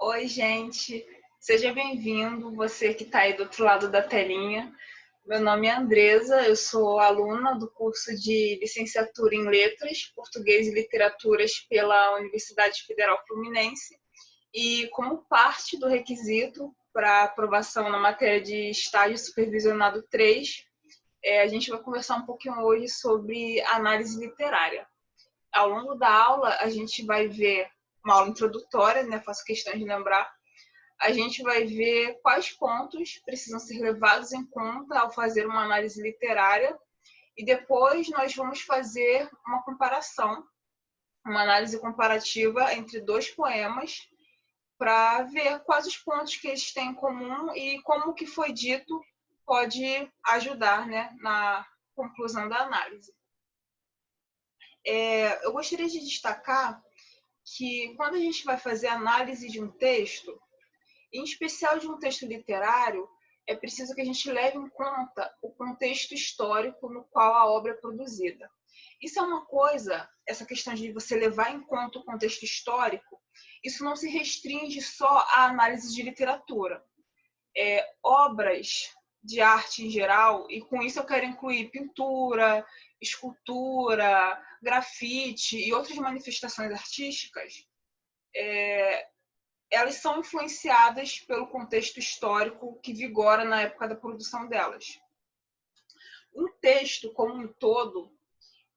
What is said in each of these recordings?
Oi, gente. Seja bem-vindo, você que está aí do outro lado da telinha. Meu nome é Andresa, eu sou aluna do curso de Licenciatura em Letras, Português e Literaturas pela Universidade Federal Fluminense. E como parte do requisito para aprovação na matéria de estágio supervisionado 3, a gente vai conversar um pouquinho hoje sobre análise literária. Ao longo da aula, a gente vai ver uma aula introdutória, né? Faço questão de lembrar. A gente vai ver quais pontos precisam ser levados em conta ao fazer uma análise literária e depois nós vamos fazer uma comparação, uma análise comparativa entre dois poemas para ver quais os pontos que eles têm em comum e como o que foi dito pode ajudar, né, na conclusão da análise. Eu gostaria de destacar que quando a gente vai fazer análise de um texto, em especial de um texto literário, é preciso que a gente leve em conta o contexto histórico no qual a obra é produzida. Isso é uma coisa, essa questão de você levar em conta o contexto histórico, isso não se restringe só à análise de literatura. Obras de arte em geral, e com isso eu quero incluir pintura, escultura, grafite e outras manifestações artísticas, elas são influenciadas pelo contexto histórico que vigora na época da produção delas. Um texto, como um todo,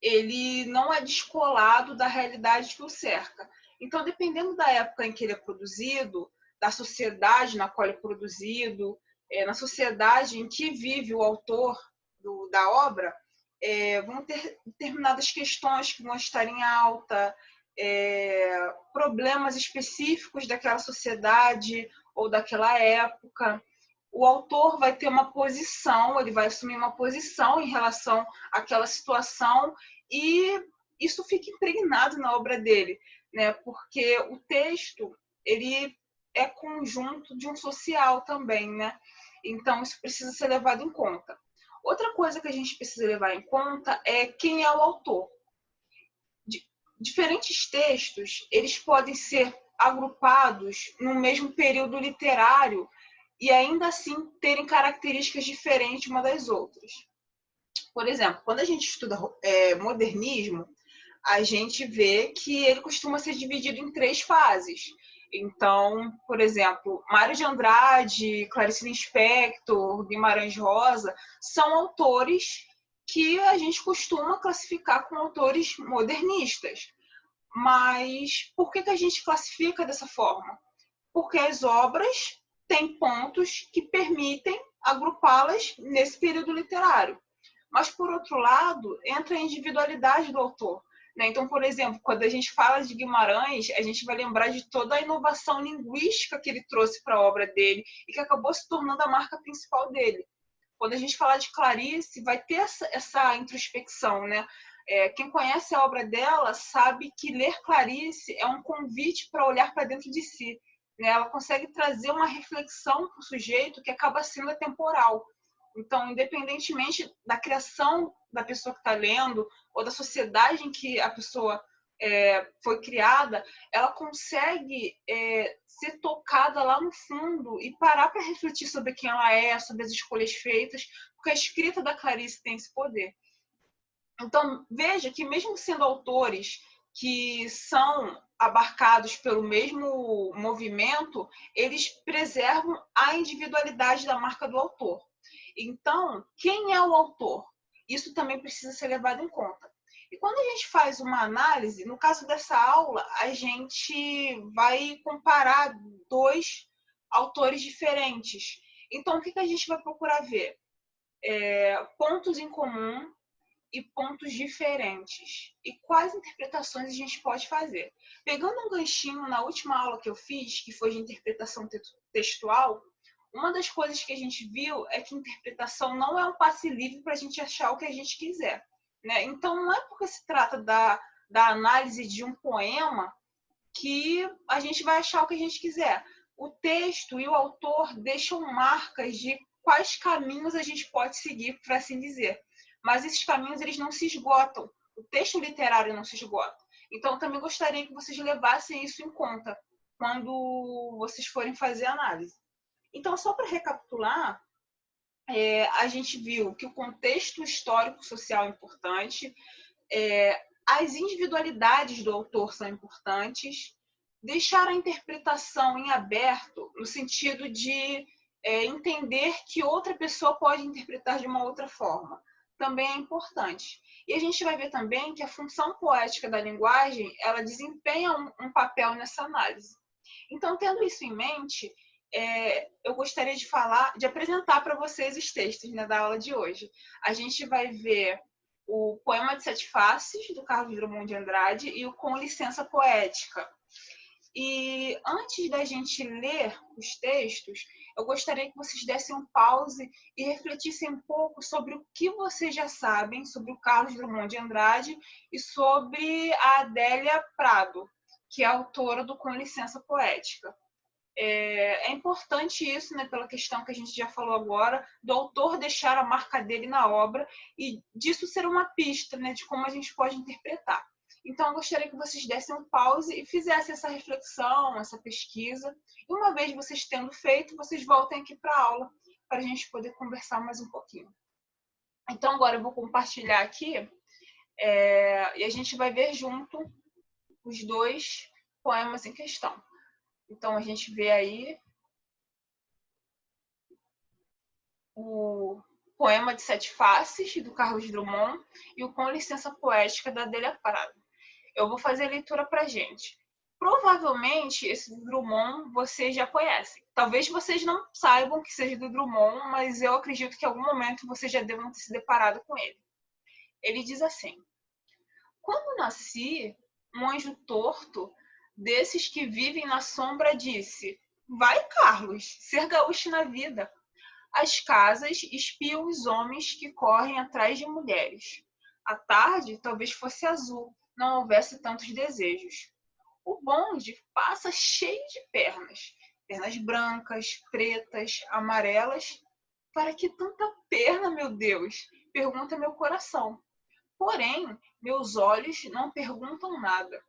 ele não é descolado da realidade que o cerca. Então, dependendo da época em que ele é produzido, da sociedade na qual ele é produzido, na sociedade em que vive o autor da obra, vão ter determinadas questões que vão estar em alta, problemas específicos daquela sociedade ou daquela época. O autor vai ter uma posição, ele vai assumir uma posição em relação àquela situação e isso fica impregnado na obra dele, né? Porque o texto, ele é conjunto de um social também, né? Então, isso precisa ser levado em conta. Outra coisa que a gente precisa levar em conta é quem é o autor. Diferentes textos, eles podem ser agrupados no mesmo período literário e ainda assim terem características diferentes uma das outras. Por exemplo, quando a gente estuda modernismo, a gente vê que ele costuma ser dividido em 3 fases. Então, por exemplo, Mário de Andrade, Clarice Lispector, Guimarães Rosa, são autores que a gente costuma classificar como autores modernistas. Mas por que a gente classifica dessa forma? Porque as obras têm pontos que permitem agrupá-las nesse período literário. Mas, por outro lado, entra a individualidade do autor. Então, por exemplo, quando a gente fala de Guimarães, a gente vai lembrar de toda a inovação linguística que ele trouxe para a obra dele e que acabou se tornando a marca principal dele. Quando a gente falar de Clarice, vai ter essa introspecção, né? Quem conhece a obra dela sabe que ler Clarice é um convite para olhar para dentro de si, né? Ela consegue trazer uma reflexão para o sujeito que acaba sendo atemporal. Então, independentemente da criação da pessoa que está lendo ou da sociedade em que a pessoa foi criada, ela consegue ser tocada lá no fundo e parar para refletir sobre quem ela é, sobre as escolhas feitas, porque a escrita da Clarice tem esse poder. Então, veja que mesmo sendo autores que são abarcados pelo mesmo movimento, eles preservam a individualidade da marca do autor. Então, quem é o autor? Isso também precisa ser levado em conta. E quando a gente faz uma análise, no caso dessa aula, a gente vai comparar 2 autores diferentes. Então, o que a gente vai procurar ver? Pontos em comum e pontos diferentes. E quais interpretações a gente pode fazer? Pegando um ganchinho na última aula que eu fiz, que foi de interpretação textual, uma das coisas que a gente viu é que interpretação não é um passe livre para a gente achar o que a gente quiser, né? Então, não é porque se trata da análise de um poema que a gente vai achar o que a gente quiser. O texto e o autor deixam marcas de quais caminhos a gente pode seguir, por assim dizer. Mas esses caminhos eles não se esgotam. O texto literário não se esgota. Então, eu também gostaria que vocês levassem isso em conta. quando vocês forem fazer a análise. Então, só para recapitular, a gente viu que o contexto histórico-social é importante, as individualidades do autor são importantes, deixar a interpretação em aberto, no sentido de entender que outra pessoa pode interpretar de uma outra forma, também é importante. E a gente vai ver também que a função poética da linguagem, ela desempenha um papel nessa análise. Então, tendo isso em mente, eu gostaria de apresentar para vocês os textos, né, da aula de hoje. A gente vai ver o Poema de Sete Faces, do Carlos Drummond de Andrade, e o Com Licença Poética. E antes da gente ler os textos, eu gostaria que vocês dessem um pause e refletissem um pouco sobre o que vocês já sabem sobre o Carlos Drummond de Andrade e sobre a Adélia Prado, que é a autora do Com Licença Poética. É importante isso, né, pela questão que a gente já falou agora, do autor deixar a marca dele na obra e disso ser uma pista, né, de como a gente pode interpretar. Então, eu gostaria que vocês dessem um pause e fizessem essa reflexão, essa pesquisa. E uma vez vocês tendo feito, vocês voltem aqui para a aula, para a gente poder conversar mais um pouquinho. Então, agora eu vou compartilhar aqui e a gente vai ver junto os dois poemas em questão. Então, a gente vê aí o Poema de Sete Faces, do Carlos Drummond, e o Com Licença Poética, da Adélia Prado. Eu vou fazer a leitura para a gente. Provavelmente, esse Drummond vocês já conhecem. Talvez vocês não saibam que seja do Drummond, mas eu acredito que em algum momento vocês já devam ter se deparado com ele. Ele diz assim: quando nasci, um anjo torto, desses que vivem na sombra, disse: vai, Carlos, ser gaúcho na vida. As casas espiam os homens que correm atrás de mulheres. A tarde talvez fosse azul, não houvesse tantos desejos. O bonde passa cheio de pernas, pernas brancas, pretas, amarelas. Para que tanta perna, meu Deus? Pergunta meu coração. Porém, meus olhos não perguntam nada.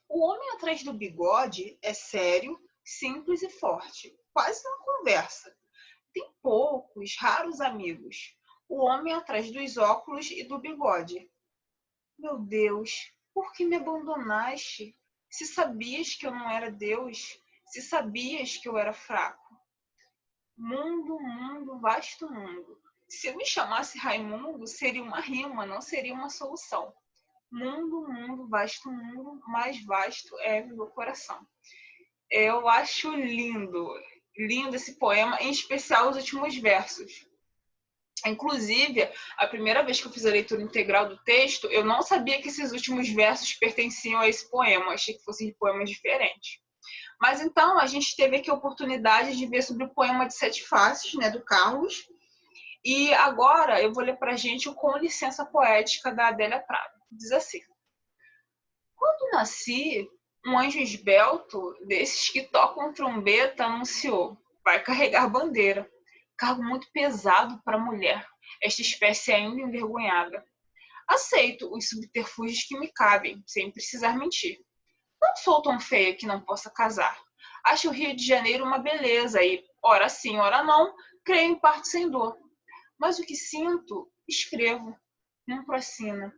O homem atrás do bigode é sério, simples e forte. Quase não conversa. Tem poucos, raros amigos. O homem atrás dos óculos e do bigode. Meu Deus, por que me abandonaste? Se sabias que eu não era Deus, se sabias que eu era fraco. Mundo, mundo, vasto mundo. Se eu me chamasse Raimundo, seria uma rima, não seria uma solução. Mundo, mundo, vasto mundo, mais vasto é meu coração. Eu acho lindo esse poema, em especial os últimos versos. Inclusive, a primeira vez que eu fiz a leitura integral do texto, eu não sabia que esses últimos versos pertenciam a esse poema, achei que fossem poemas diferentes. Mas então, a gente teve aqui a oportunidade de ver sobre o Poema de Sete Faces, né, do Carlos, e agora eu vou ler para a gente o Com Licença Poética, da Adélia Prado. Diz assim: quando nasci, um anjo esbelto, desses que tocam trombeta, anunciou: vai carregar bandeira. Cargo muito pesado para a mulher, esta espécie ainda envergonhada. Aceito os subterfúgios que me cabem, sem precisar mentir. Não sou tão feia que não possa casar. Acho o Rio de Janeiro uma beleza e, ora sim, ora não, creio em parte sem dor. Mas o que sinto, escrevo, não procina.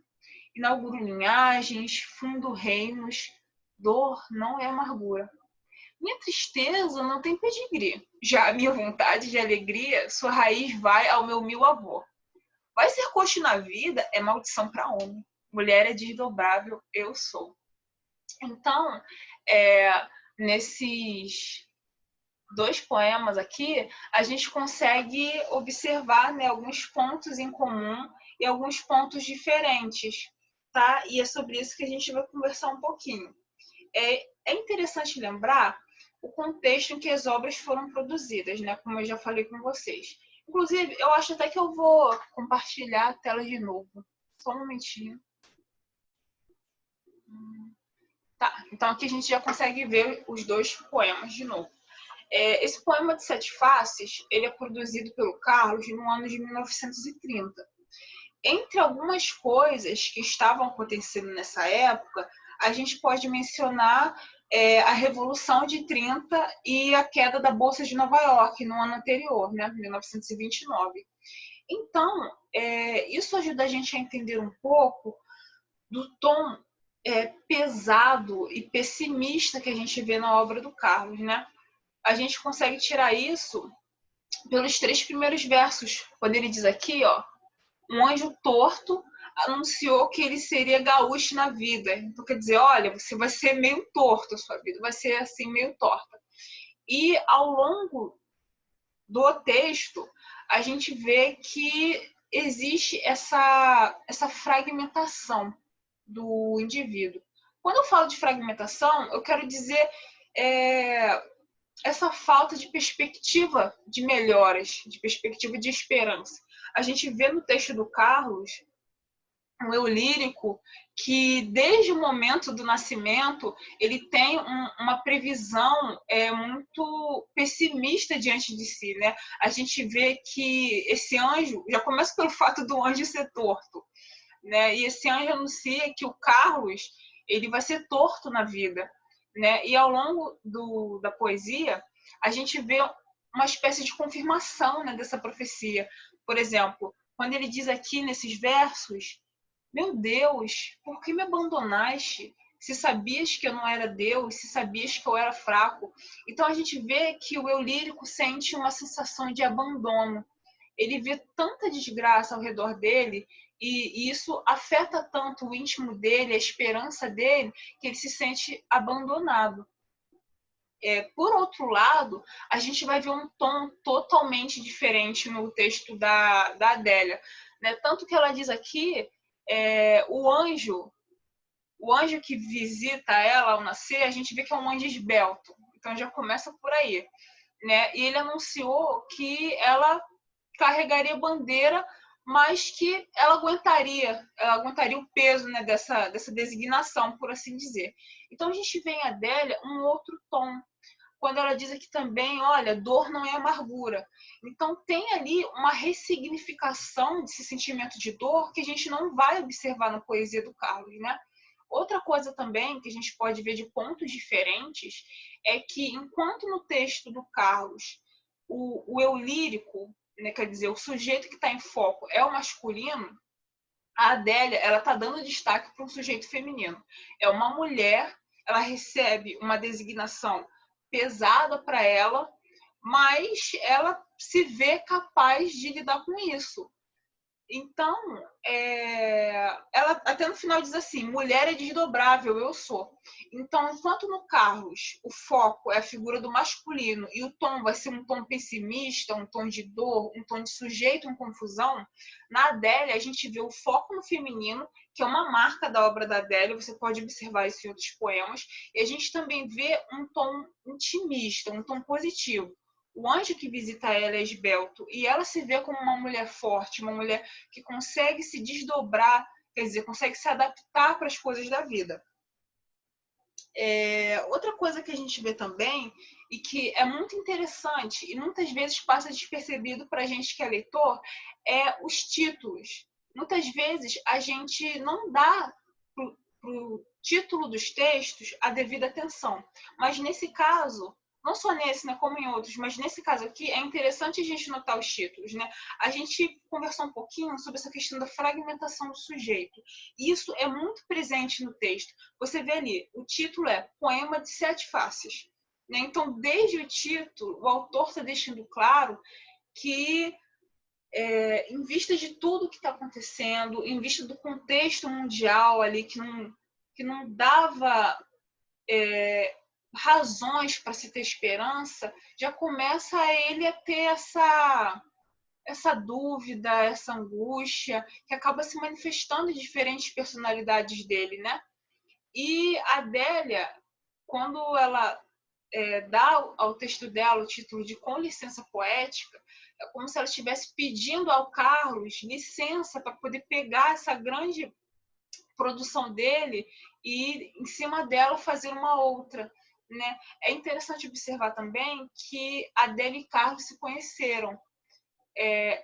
Inauguro linhagens, fundo reinos. Dor não é amargura. Minha tristeza não tem pedigree. Já a minha vontade de alegria, sua raiz vai ao meu mil avô. Vai ser coxo na vida é maldição para homem. Mulher é desdobrável, eu sou. Então, nesses dois poemas aqui, a gente consegue observar, né, alguns pontos em comum e alguns pontos diferentes, tá? E é sobre isso que a gente vai conversar um pouquinho. É interessante lembrar o contexto em que as obras foram produzidas, né? Como eu já falei com vocês. Inclusive, eu acho até que eu vou compartilhar a tela de novo. Só um momentinho. Tá, então aqui a gente já consegue ver os dois poemas de novo. Esse poema de Sete Faces, ele é produzido pelo Carlos no ano de 1930. Entre algumas coisas que estavam acontecendo nessa época, a gente pode mencionar a Revolução de 30 e a queda da Bolsa de Nova York no ano anterior, né, 1929. Então, isso ajuda a gente a entender um pouco do tom pesado e pessimista que a gente vê na obra do Carlos, né? A gente consegue tirar isso pelos 3 primeiros versos, quando ele diz aqui, ó, um anjo torto anunciou que ele seria gaúcho na vida. Então quer dizer, olha, você vai ser meio torto a sua vida, vai ser assim meio torta. E ao longo do texto, a gente vê que existe essa fragmentação do indivíduo. Quando eu falo de fragmentação, eu quero dizer essa falta de perspectiva de melhoras, de perspectiva de esperança. A gente vê no texto do Carlos um eu lírico que desde o momento do nascimento ele tem uma previsão muito pessimista diante de si, né? A gente vê que esse anjo, já começa pelo fato do anjo ser torto, né? E esse anjo anuncia que o Carlos ele vai ser torto na vida, né? E ao longo da poesia a gente vê uma espécie de confirmação, né, dessa profecia. Por exemplo, quando ele diz aqui nesses versos: meu Deus, por que me abandonaste? Se sabias que eu não era Deus, se sabias que eu era fraco. Então a gente vê que o eu lírico sente uma sensação de abandono. Ele vê tanta desgraça ao redor dele e isso afeta tanto o íntimo dele, a esperança dele, que ele se sente abandonado. Por outro lado, a gente vai ver um tom totalmente diferente no texto da Adélia, né? Tanto que ela diz aqui, o anjo que visita ela ao nascer, a gente vê que é um anjo esbelto. Então já começa por aí, né? E ele anunciou que ela carregaria bandeira, mas que ela aguentaria o peso, né, dessa designação, por assim dizer. Então a gente vê em Adélia um outro tom, quando ela diz aqui também, olha, dor não é amargura. Então tem ali uma ressignificação desse sentimento de dor que a gente não vai observar na poesia do Carlos, né? Outra coisa também que a gente pode ver de pontos diferentes é que enquanto no texto do Carlos o eu lírico, né, quer dizer, o sujeito que está em foco é o masculino, a Adélia ela está dando destaque para um sujeito feminino. É uma mulher, ela recebe uma designação pesada para ela, mas ela se vê capaz de lidar com isso. Então, ela até no final diz assim: mulher é desdobrável, eu sou. Então, enquanto no Carlos o foco é a figura do masculino e o tom vai ser um tom pessimista, um tom de dor, um tom de sujeito, uma confusão, na Adélia a gente vê o foco no feminino, que é uma marca da obra da Adélia, você pode observar isso em outros poemas, e a gente também vê um tom intimista, um tom positivo. O anjo que visita ela é esbelto e ela se vê como uma mulher forte, uma mulher que consegue se desdobrar, quer dizer, consegue se adaptar para as coisas da vida. Outra coisa que a gente vê também e que é muito interessante e muitas vezes passa despercebido para a gente que é leitor é os títulos. Muitas vezes a gente não dá para o título dos textos a devida atenção, mas nesse caso não só nesse, né, como em outros, mas nesse caso aqui é interessante a gente notar os títulos, né? A gente conversou um pouquinho sobre essa questão da fragmentação do sujeito. E isso é muito presente no texto. Você vê ali, o título é Poema de Sete Faces, né? Então, desde o título, o autor está deixando claro que, em vista de tudo que está acontecendo, em vista do contexto mundial ali que não dava razões para se ter esperança, já começa ele a ter essa dúvida, essa angústia, que acaba se manifestando em diferentes personalidades dele, né? E a Adélia, quando ela dá ao texto dela o título de Com Licença Poética, é como se ela estivesse pedindo ao Carlos licença para poder pegar essa grande produção dele e, em cima dela, fazer uma outra. Né? É interessante observar também que Adélia e Carlos se conheceram.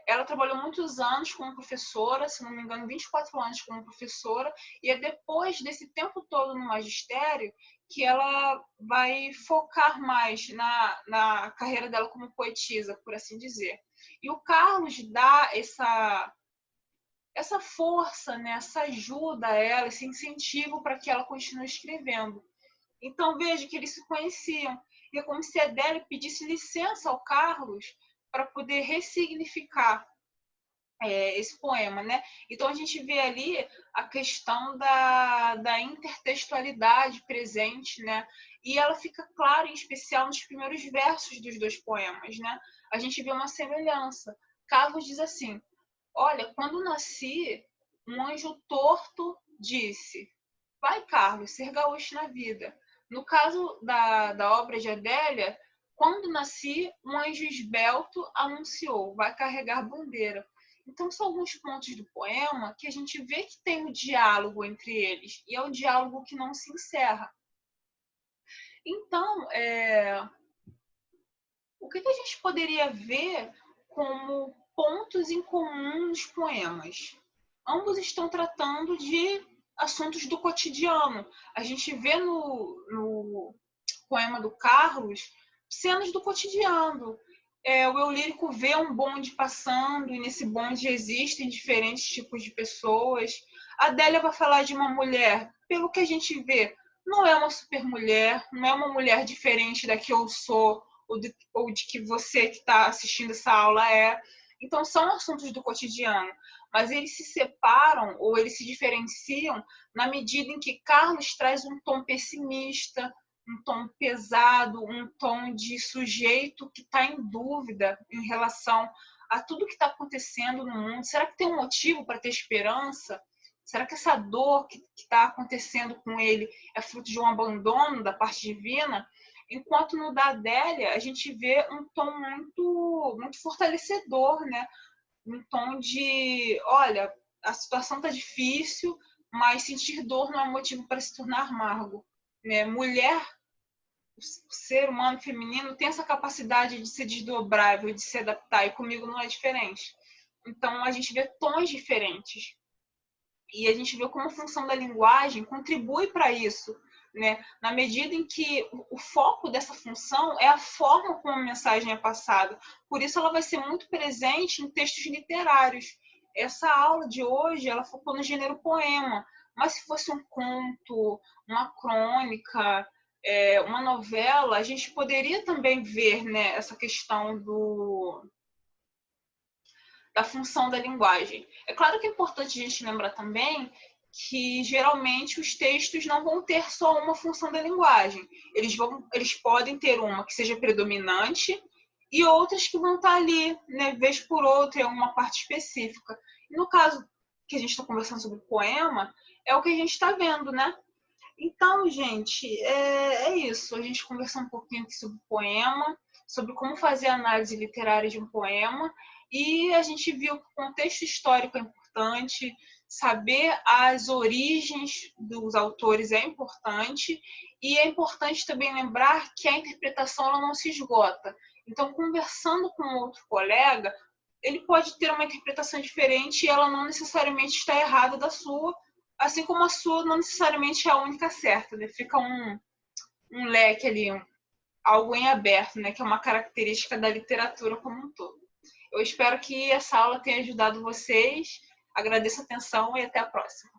Ela trabalhou muitos anos como professora, se não me engano, 24 anos como professora, e é depois desse tempo todo no magistério que ela vai focar mais na carreira dela como poetisa, por assim dizer. E o Carlos dá essa força, né, essa ajuda a ela, esse incentivo para que ela continue escrevendo. Então veja que eles se conheciam. E é como se a Adélia pedisse licença ao Carlos para poder ressignificar esse poema, né? Então a gente vê ali a questão da intertextualidade presente, né? E ela fica clara, em especial, nos primeiros versos dos dois poemas, né? A gente vê uma semelhança. Carlos diz assim: olha, quando nasci, um anjo torto disse: vai, Carlos, ser gaúcho na vida. No caso da obra de Adélia, quando nasci, um anjo esbelto anunciou: vai carregar bandeira. Então, são alguns pontos do poema que a gente vê que tem um diálogo entre eles, e é um diálogo que não se encerra. Então, o que a gente poderia ver como pontos em comum nos poemas? Ambos estão tratando de assuntos do cotidiano. A gente vê no poema do Carlos cenas do cotidiano. O eu lírico vê um bonde passando, e nesse bonde existem diferentes tipos de pessoas. A Adélia vai falar de uma mulher, pelo que a gente vê, não é uma super mulher, não é uma mulher diferente da que eu sou, ou de que você que está assistindo essa aula é. Então, são assuntos do cotidiano, mas eles se separam ou eles se diferenciam na medida em que Carlos traz um tom pessimista, um tom pesado, um tom de sujeito que está em dúvida em relação a tudo que está acontecendo no mundo. Será que tem um motivo para ter esperança? Será que essa dor que está acontecendo com ele é fruto de um abandono da parte divina? Enquanto no da Adélia, a gente vê um tom muito, muito fortalecedor, né? Um tom de, olha, a situação está difícil, mas sentir dor não é motivo para se tornar amargo. Né? Mulher, o ser humano feminino, tem essa capacidade de ser desdobrável, de se adaptar, e comigo não é diferente. Então, a gente vê tons diferentes. E a gente vê como a função da linguagem contribui para isso, né? Na medida em que o foco dessa função é a forma como a mensagem é passada. Por isso ela vai ser muito presente em textos literários. Essa aula de hoje, ela focou no gênero poema, mas se fosse um conto, uma crônica, uma novela, a gente poderia também ver, né, essa questão da função da linguagem. É claro que é importante a gente lembrar também que geralmente os textos não vão ter só uma função da linguagem. Eles podem ter uma que seja predominante e outras que vão estar ali, né, vez por outra, em uma parte específica. E no caso que a gente está conversando sobre o poema, é o que a gente está vendo, né? Então, gente, é isso. A gente conversou um pouquinho aqui sobre o poema, sobre como fazer a análise literária de um poema, e a gente viu que o contexto histórico é importante, saber as origens dos autores é importante, e é importante também lembrar que a interpretação ela não se esgota. Então, conversando com outro colega, ele pode ter uma interpretação diferente e ela não necessariamente está errada da sua, assim como a sua não necessariamente é a única certa, né? Fica um leque ali, algo em aberto, né? Que é uma característica da literatura como um todo. Eu espero que essa aula tenha ajudado vocês. Agradeço a atenção e até a próxima.